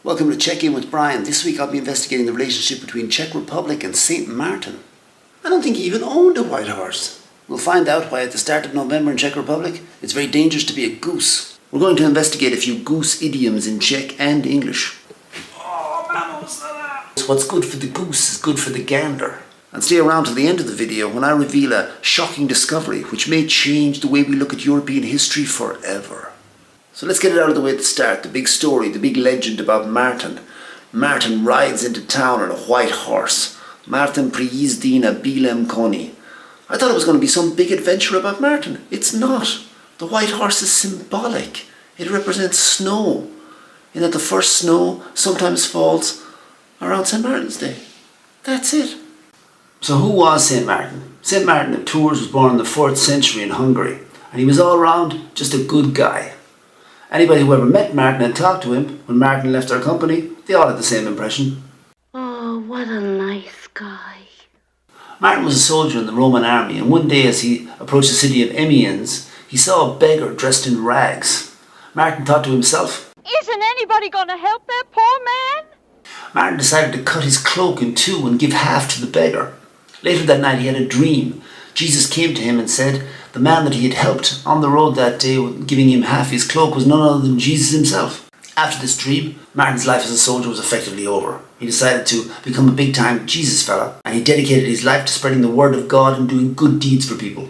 Welcome to Check In with Bryan. This week I'll be investigating the relationship between Czech Republic and St. Martin. I don't think he even owned a white horse. We'll find out why at the start of November in Czech Republic it's very dangerous to be a goose. We're going to investigate a few goose idioms in Czech and English. What's good for the goose is good for the gander. And stay around till the end of the video when I reveal a shocking discovery which may change the way we look at European history forever. So let's get it out of the way at the start. The big story, the big legend about Martin. Martin rides into town on a white horse. Martin prijíždí na bílém koni. I thought it was going to be some big adventure about Martin. It's not. The white horse is symbolic. It represents snow. In that the first snow sometimes falls around St. Martin's Day. That's it. So who was St. Martin? St. Martin of Tours was born in the 4th century in Hungary. And he was all round just a good guy. Anybody who ever met Martin and talked to him, when Martin left our company, they all had the same impression. Oh, what a nice guy. Martin was a soldier in the Roman army, and one day as he approached the city of Amiens, he saw a beggar dressed in rags. Martin thought to himself, "Isn't anybody going to help that poor man?" Martin decided to cut his cloak in two and give half to the beggar. Later that night he had a dream. Jesus came to him and said the man that he had helped on the road that day, giving him half his cloak, was none other than Jesus himself. After this dream, Martin's life as a soldier was effectively over. He decided to become a big-time Jesus fella, and he dedicated his life to spreading the word of God and doing good deeds for people.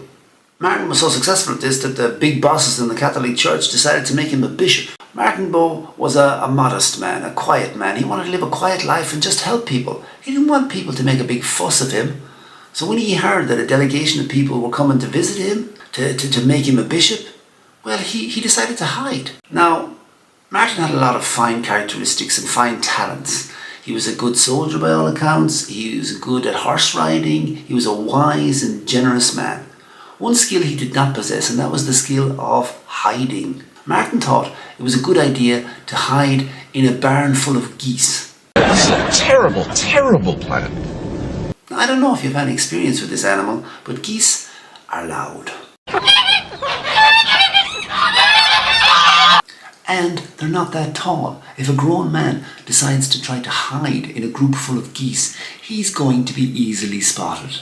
Martin was so successful at this that the big bosses in the Catholic Church decided to make him a bishop. Martin Bow was a modest man, a quiet man. He wanted to live a quiet life and just help people. He didn't want people to make a big fuss of him. So when he heard that a delegation of people were coming to visit him, to make him a bishop, well, he decided to hide. Now, Martin had a lot of fine characteristics and fine talents. He was a good soldier by all accounts. He was good at horse riding. He was a wise and generous man. One skill he did not possess, and that was the skill of hiding. Martin thought it was a good idea to hide in a barn full of geese. This is a terrible, terrible plan. Now, I don't know if you've had any experience with this animal, but geese are loud. And they're not that tall. If a grown man decides to try to hide in a group full of geese, he's going to be easily spotted.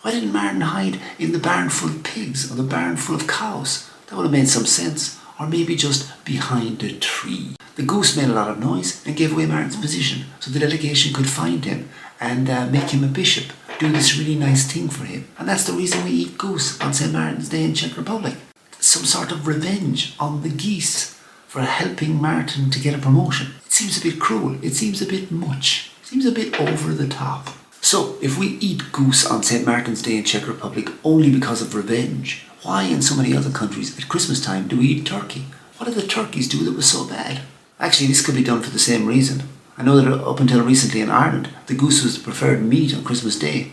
Why didn't Martin hide in the barn full of pigs or the barn full of cows? That would have made some sense. Or maybe just behind a tree. The goose made a lot of noise and gave away Martin's position, so the delegation could find him and make him a bishop, do this really nice thing for him. And that's the reason we eat goose on St. Martin's Day in Czech Republic. Some sort of revenge on the geese for helping Martin to get a promotion. It seems a bit cruel. It seems a bit much. It seems a bit over the top. So, if we eat goose on St. Martin's Day in Czech Republic only because of revenge, why in so many other countries at Christmas time do we eat turkey? What did the turkeys do that was so bad? Actually, this could be done for the same reason. I know that up until recently in Ireland, the goose was the preferred meat on Christmas Day.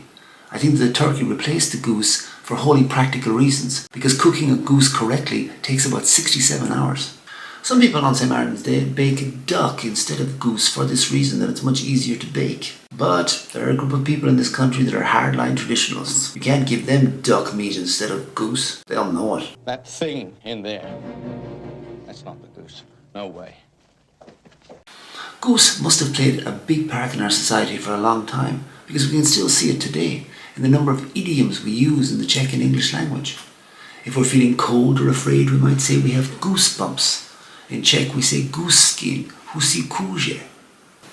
I think that the turkey replaced the goose for wholly practical reasons, because cooking a goose correctly takes about 67 hours. Some people on St. Martin's Day bake duck instead of goose for this reason, that it's much easier to bake. But there are a group of people in this country that are hardline traditionalists. You can't give them duck meat instead of goose. They'll know it. That thing in there, that's not the goose. No way. Goose must have played a big part in our society for a long time, because we can still see it today in the number of idioms we use in the Czech and English language. If we're feeling cold or afraid, we might say we have goosebumps. In Czech we say goose skin, husi kůže.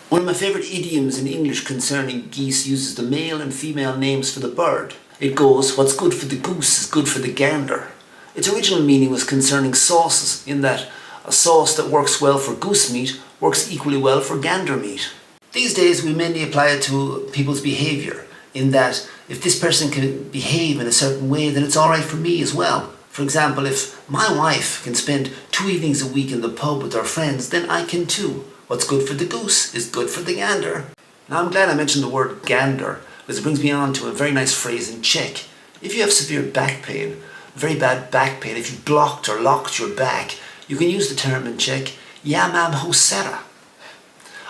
One of my favourite idioms in English concerning geese uses the male and female names for the bird. It goes, what's good for the goose is good for the gander. Its original meaning was concerning sauces, in that a sauce that works well for goose meat works equally well for gander meat. These days we mainly apply it to people's behaviour, in that if this person can behave in a certain way, then it's alright for me as well. For example, if my wife can spend 2 evenings a week in the pub with her friends, then I can too. What's good for the goose is good for the gander. Now I'm glad I mentioned the word gander, because it brings me on to a very nice phrase in Czech. If you have severe back pain, very bad back pain, if you blocked or locked your back, you can use the term in Czech, já mám husera.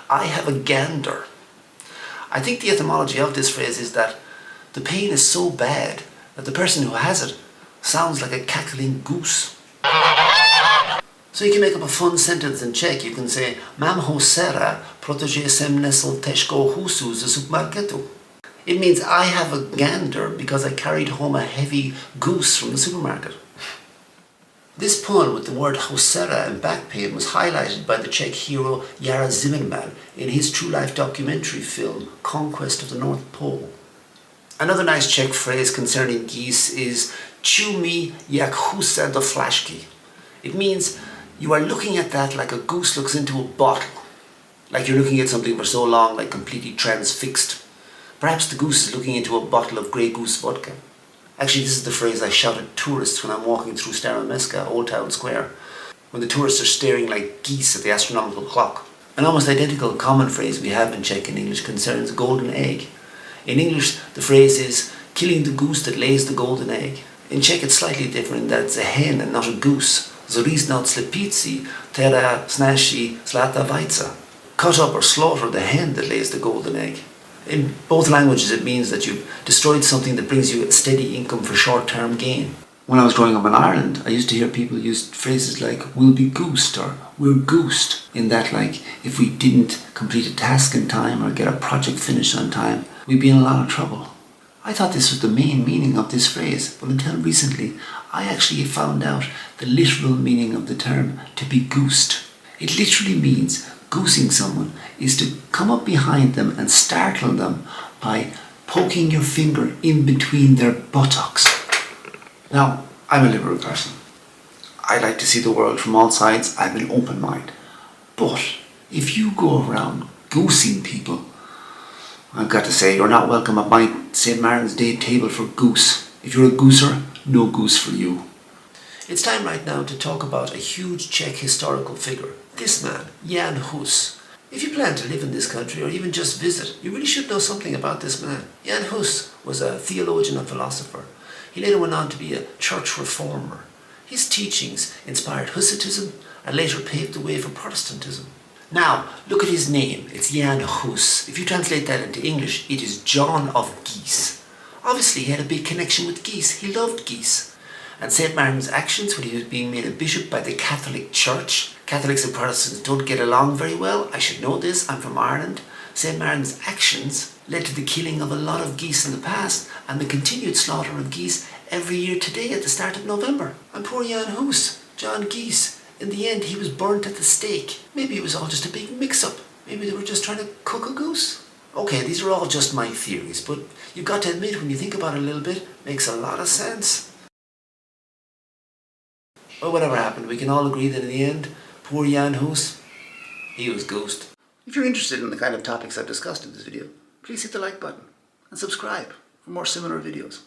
I have a gander. I think the etymology of this phrase is that the pain is so bad that the person who has it sounds like a cackling goose. So you can make up a fun sentence in Czech. You can say, Mam ho sera, protože jsem nesl těžkou husu ze supermarketu. It means I have a gander because I carried home a heavy goose from the supermarket. This pun with the word hosera and back pain was highlighted by the Czech hero Jara Zimmerman in his true-life documentary film Conquest of the North Pole. Another nice Czech phrase concerning geese is "Ču mi jak husa do flašky." It means you are looking at that like a goose looks into a bottle. Like you're looking at something for so long, like completely transfixed. Perhaps the goose is looking into a bottle of Grey Goose vodka. Actually, this is the phrase I shout at tourists when I'm walking through Staromeska, Old Town Square, when the tourists are staring like geese at the astronomical clock. An almost identical common phrase we have in Czech English concerns a golden egg. In English, the phrase is killing the goose that lays the golden egg. In Czech, it's slightly different in that it's a hen and not a goose. Zarisnot slepici, tera snashi zlata vajca. Cut up or slaughter the hen that lays the golden egg. In both languages, it means that you've destroyed something that brings you a steady income for short-term gain. When I was growing up in Ireland, I used to hear people use phrases like "we'll be goosed" or "we're goosed," in that, like, if we didn't complete a task in time or get a project finished on time, we'd be in a lot of trouble. I thought this was the main meaning of this phrase, but until recently, I actually found out the literal meaning of the term "to be goosed." It literally means goosing someone is to come up behind them and startle them by poking your finger in between their buttocks. Now, I'm a liberal person. I like to see the world from all sides. I have an open mind. But if you go around goosing people, I've got to say you're not welcome at my St. Martin's Day table for goose. If you're a gooser, no goose for you. It's time right now to talk about a huge Czech historical figure. This man, Jan Hus. If you plan to live in this country or even just visit, you really should know something about this man. Jan Hus was a theologian and philosopher. He later went on to be a church reformer. His teachings inspired Hussitism and later paved the way for Protestantism. Now, look at his name. It's Jan Hus. If you translate that into English, it is John of Geese. Obviously, he had a big connection with geese. He loved geese. And St. Martin's actions when he was being made a bishop by the Catholic Church. Catholics and Protestants don't get along very well. I should know this. I'm from Ireland. St. Martin's actions led to the killing of a lot of geese in the past and the continued slaughter of geese every year today at the start of November. And poor Jan Hus, John Geese, in the end he was burnt at the stake. Maybe it was all just a big mix-up. Maybe they were just trying to cook a goose. Okay, these are all just my theories, but you've got to admit when you think about it a little bit, it makes a lot of sense. Well, whatever happened, we can all agree that in the end, poor Jan Hus, he was goosed. If you're interested in the kind of topics I've discussed in this video, please hit the like button and subscribe for more similar videos.